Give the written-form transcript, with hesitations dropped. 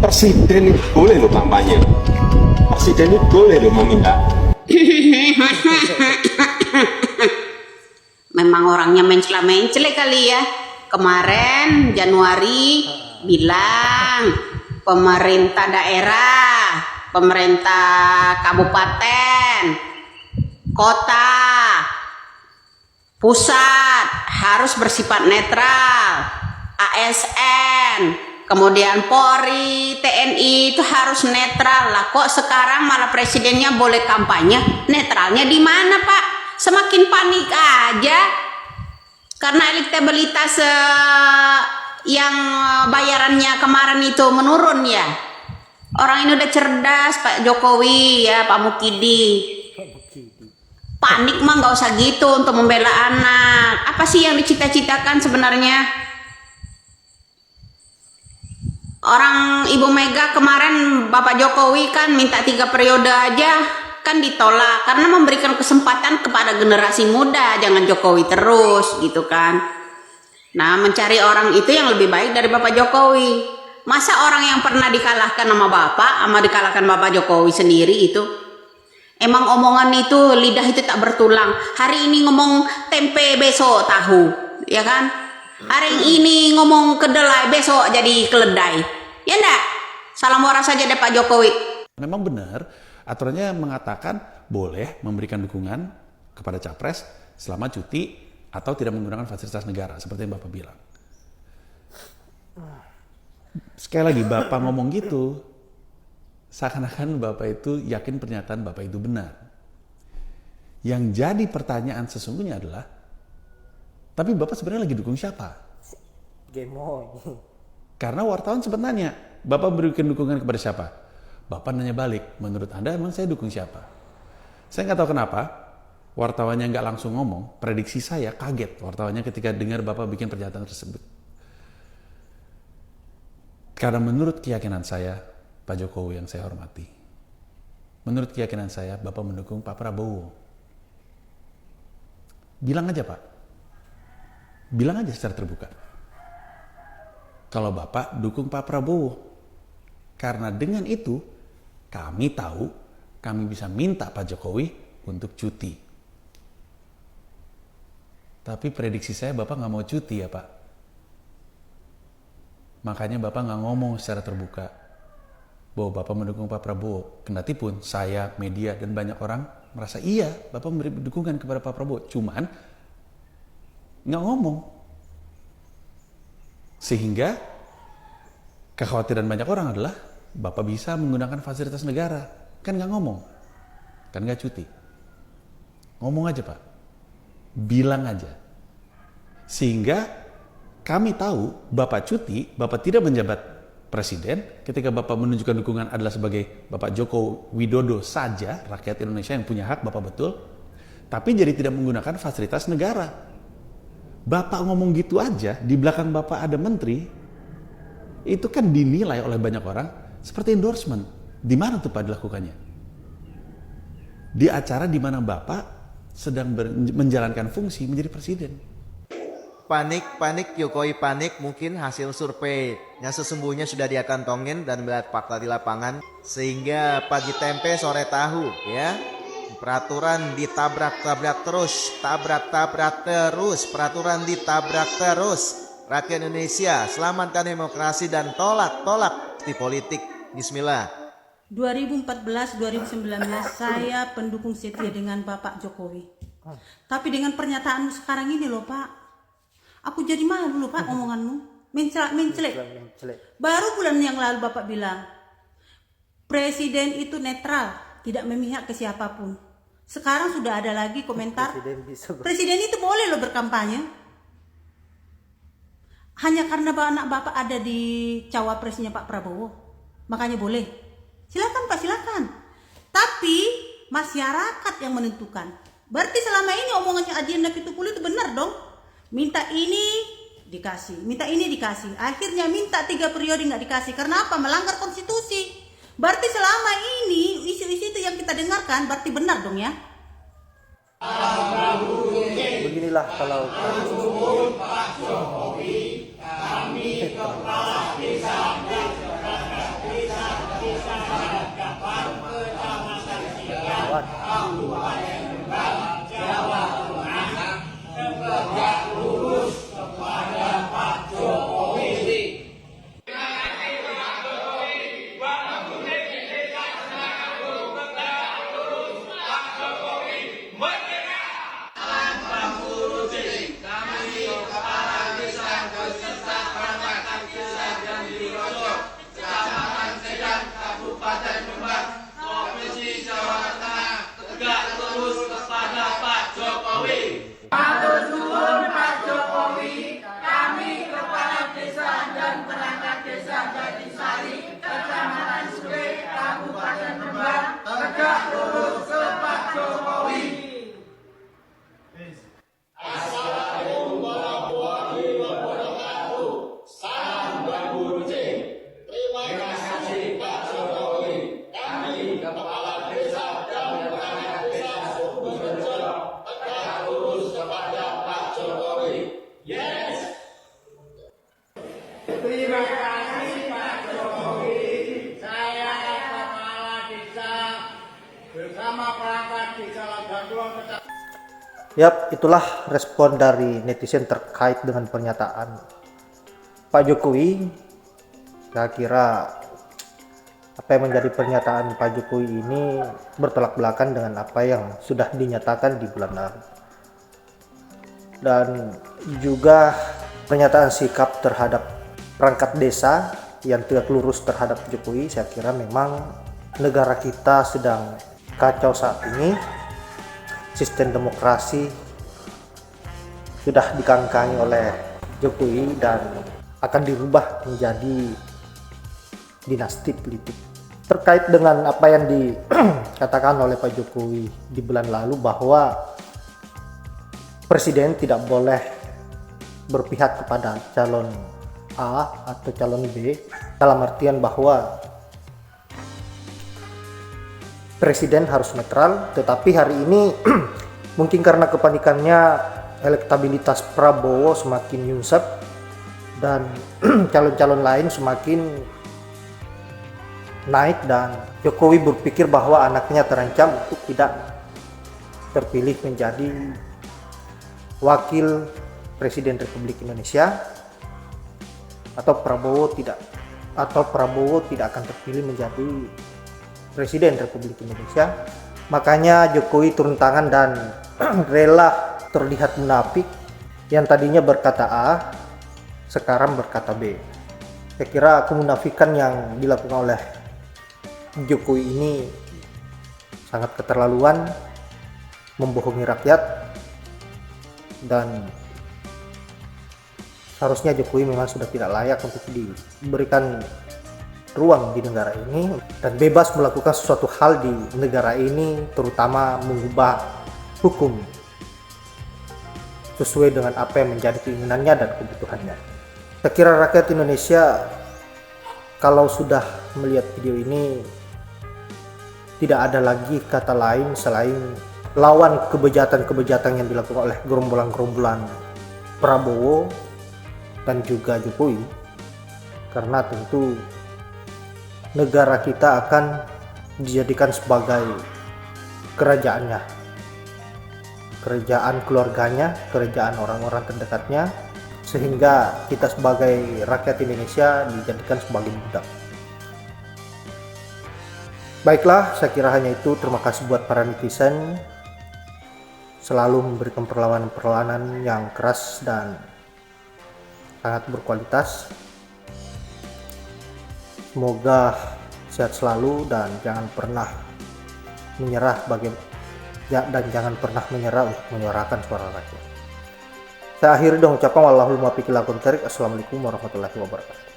Presiden itu boleh loh kampanye. Presiden itu boleh loh meminta. Memang orangnya mencela-mencela kali ya. Kemarin Januari bilang pemerintah daerah, pemerintah kabupaten, kota, pusat harus bersifat netral. ASN, kemudian Polri, TNI itu harus netral lah. Kok sekarang malah presidennya boleh kampanye? Netralnya di mana, Pak? Semakin panik aja karena elektabilitas yang bayarannya kemarin itu menurun ya. Orang ini udah cerdas, Pak Jokowi ya, Pak Mukidi. Panik mah nggak usah gitu untuk membela anak. Apa sih yang dicita-citakan sebenarnya? Orang Ibu Mega kemarin Bapak Jokowi kan minta 3 periode aja kan ditolak karena memberikan kesempatan kepada generasi muda, jangan Jokowi terus gitu kan. Nah, mencari orang itu yang lebih baik dari Bapak Jokowi. Masa orang yang pernah dikalahkan sama dikalahkan Bapak Jokowi sendiri itu, emang omongan itu lidah itu tak bertulang. Hari ini ngomong tempe, besok tahu, ya kan? Hari ini ngomong kedelai, besok jadi keledai. Ya enggak? Salam waras saja deh Pak Jokowi. Memang benar, aturannya mengatakan boleh memberikan dukungan kepada capres selama cuti atau tidak menggunakan fasilitas negara, seperti yang Bapak bilang. Sekali lagi, Bapak ngomong gitu, seakan-akan Bapak itu yakin pernyataan Bapak itu benar. Yang jadi pertanyaan sesungguhnya adalah, tapi Bapak sebenarnya lagi dukung siapa? Gemoy. Karena wartawan sempat nanya, Bapak berikan dukungan kepada siapa? Bapak nanya balik, menurut Anda emang saya dukung siapa? Saya nggak tahu kenapa, wartawannya nggak langsung ngomong, prediksi saya kaget wartawannya ketika dengar Bapak bikin pernyataan tersebut. Karena menurut keyakinan saya, Pak Jokowi yang saya hormati, menurut keyakinan saya, Bapak mendukung Pak Prabowo. Bilang aja Pak, bilang aja secara terbuka. Kalau Bapak dukung Pak Prabowo. Karena dengan itu, kami tahu, kami bisa minta Pak Jokowi untuk cuti. Tapi prediksi saya Bapak nggak mau cuti ya Pak. Makanya Bapak nggak ngomong secara terbuka bahwa Bapak mendukung Pak Prabowo. Kendati pun saya, media, dan banyak orang merasa iya Bapak memberi dukungan kepada Pak Prabowo. Cuman nggak ngomong. Sehingga kekhawatiran banyak orang adalah Bapak bisa menggunakan fasilitas negara. Kan nggak ngomong. Kan nggak cuti. Ngomong aja Pak. Bilang aja. Sehingga kami tahu Bapak cuti, Bapak tidak menjabat presiden, ketika Bapak menunjukkan dukungan adalah sebagai Bapak Joko Widodo saja, rakyat Indonesia yang punya hak, Bapak betul, tapi jadi tidak menggunakan fasilitas negara. Bapak ngomong gitu aja, di belakang Bapak ada menteri, itu kan dinilai oleh banyak orang seperti endorsement. Di mana tuh Pak dilakukannya? Di acara di mana Bapak sedang menjalankan fungsi menjadi presiden. Panik, Jokowi panik mungkin hasil survei yang sesungguhnya sudah dia kantongin dan melihat fakta di lapangan. Sehingga pagi tempe sore tahu ya. Peraturan ditabrak-tabrak terus, tabrak-tabrak terus, peraturan ditabrak terus. Rakyat Indonesia, selamatkan demokrasi dan tolak di politik. Bismillah. 2014-2019 saya pendukung setia dengan Bapak Jokowi. Tapi dengan pernyataanmu sekarang ini loh Pak, aku jadi malu loh Pak omonganmu. Mencelek. Baru bulan yang lalu Bapak bilang, Presiden itu netral, tidak memihak ke siapapun. Sekarang sudah ada lagi komentar, Presiden itu boleh loh berkampanye. Hanya karena anak Bapak ada di cawapresnya Pak Prabowo, makanya boleh. Silakan Pak, silakan. Tapi masyarakat yang menentukan. Berarti selama ini omongannya Adian Napitupulu itu benar dong. Minta ini dikasih, minta ini dikasih. Akhirnya minta 3 periode nggak dikasih. Karena apa? Melanggar konstitusi. Berarti selama ini isu-isu itu yang kita dengarkan berarti benar dong ya. Beginilah kalau Yap, itulah respon dari netizen terkait dengan pernyataan Pak Jokowi. Saya kira apa yang menjadi pernyataan Pak Jokowi ini bertolak belakang dengan apa yang sudah dinyatakan di bulan lalu. Dan juga pernyataan sikap terhadap perangkat desa yang tegak lurus terhadap Jokowi. Saya kira memang negara kita sedang kacau saat ini. Sistem demokrasi sudah dikangkangi oleh Jokowi dan akan dirubah menjadi dinasti politik. Terkait dengan apa yang dikatakan oleh Pak Jokowi di bulan lalu bahwa presiden tidak boleh berpihak kepada calon A atau calon B, dalam artian bahwa presiden harus netral. Tetapi hari ini mungkin karena kepanikannya elektabilitas Prabowo semakin nyungsep dan calon-calon lain semakin naik, dan Jokowi berpikir bahwa anaknya terancam untuk tidak terpilih menjadi wakil Presiden Republik Indonesia, atau Prabowo tidak akan terpilih menjadi Presiden Republik Indonesia. Makanya Jokowi turun tangan dan rela terlihat munafik, yang tadinya berkata A sekarang berkata B. Saya kira kemunafikan yang dilakukan oleh Jokowi ini sangat keterlaluan, membohongi rakyat, dan seharusnya Jokowi memang sudah tidak layak untuk diberikan ruang di negara ini dan bebas melakukan sesuatu hal di negara ini, terutama mengubah hukum sesuai dengan apa yang menjadi keinginannya dan kebutuhannya. Saya kira rakyat Indonesia kalau sudah melihat video ini tidak ada lagi kata lain selain lawan kebejatan-kebejatan yang dilakukan oleh gerombolan-gerombolan Prabowo dan juga Jokowi, karena tentu negara kita akan dijadikan sebagai kerajaannya, kerajaan keluarganya, kerajaan orang-orang terdekatnya, sehingga kita sebagai rakyat Indonesia dijadikan sebagai budak. Baiklah, saya kira hanya itu. Terima kasih buat para netizen, selalu memberikan perlawanan-perlawanan yang keras dan sangat berkualitas. Semoga sehat selalu dan jangan pernah menyerah dan jangan pernah menyerah untuk menyuarakan suara rakyat. Saya akhiri dengan ucapan wallahul muwaffiq ila aqwamit thoriq. Assalamualaikum warahmatullahi wabarakatuh.